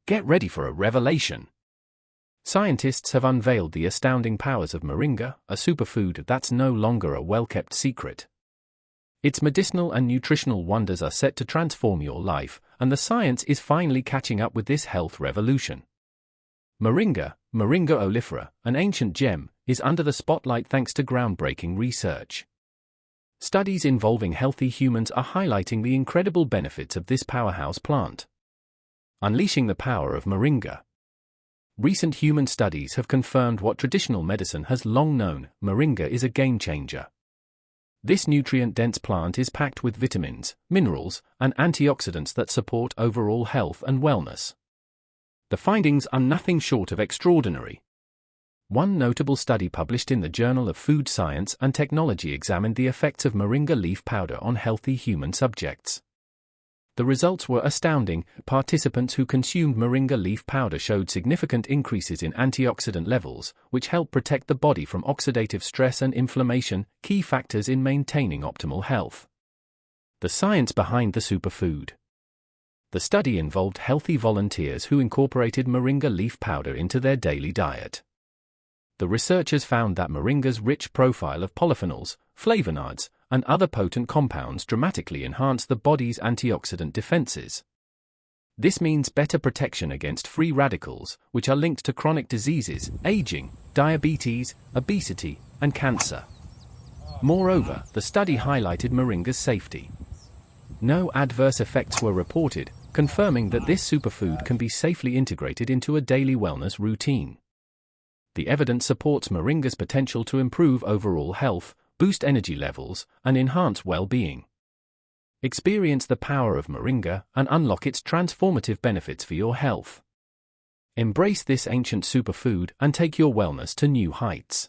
Get ready for a revelation. Scientists have unveiled the astounding powers of Moringa, a superfood that's no longer a well-kept secret. Its medicinal and nutritional wonders are set to transform your life, and the science is finally catching up with this health revolution. Moringa oleifera, an ancient gem, is under the spotlight thanks to groundbreaking research. Studies involving healthy humans are highlighting the incredible benefits of this powerhouse plant. Unleashing the power of Moringa. Recent human studies have confirmed what traditional medicine has long known: Moringa is a game-changer. This nutrient-dense plant is packed with vitamins, minerals, and antioxidants that support overall health and wellness. The findings are nothing short of extraordinary. One notable study published in the Journal of Food Science and Technology examined the effects of Moringa leaf powder on healthy human subjects. The results were astounding. Participants who consumed Moringa leaf powder showed significant increases in antioxidant levels, which help protect the body from oxidative stress and inflammation, key factors in maintaining optimal health. The science behind the superfood. The study involved healthy volunteers who incorporated Moringa leaf powder into their daily diet. The researchers found that Moringa's rich profile of polyphenols, flavonoids, and other potent compounds dramatically enhance the body's antioxidant defenses. This means better protection against free radicals, which are linked to chronic diseases, aging, diabetes, obesity, and cancer. Moreover, the study highlighted Moringa's safety. No adverse effects were reported, confirming that this superfood can be safely integrated into a daily wellness routine. The evidence supports Moringa's potential to improve overall health, boost energy levels, and enhance well-being. Experience the power of Moringa and unlock its transformative benefits for your health. Embrace this ancient superfood and take your wellness to new heights.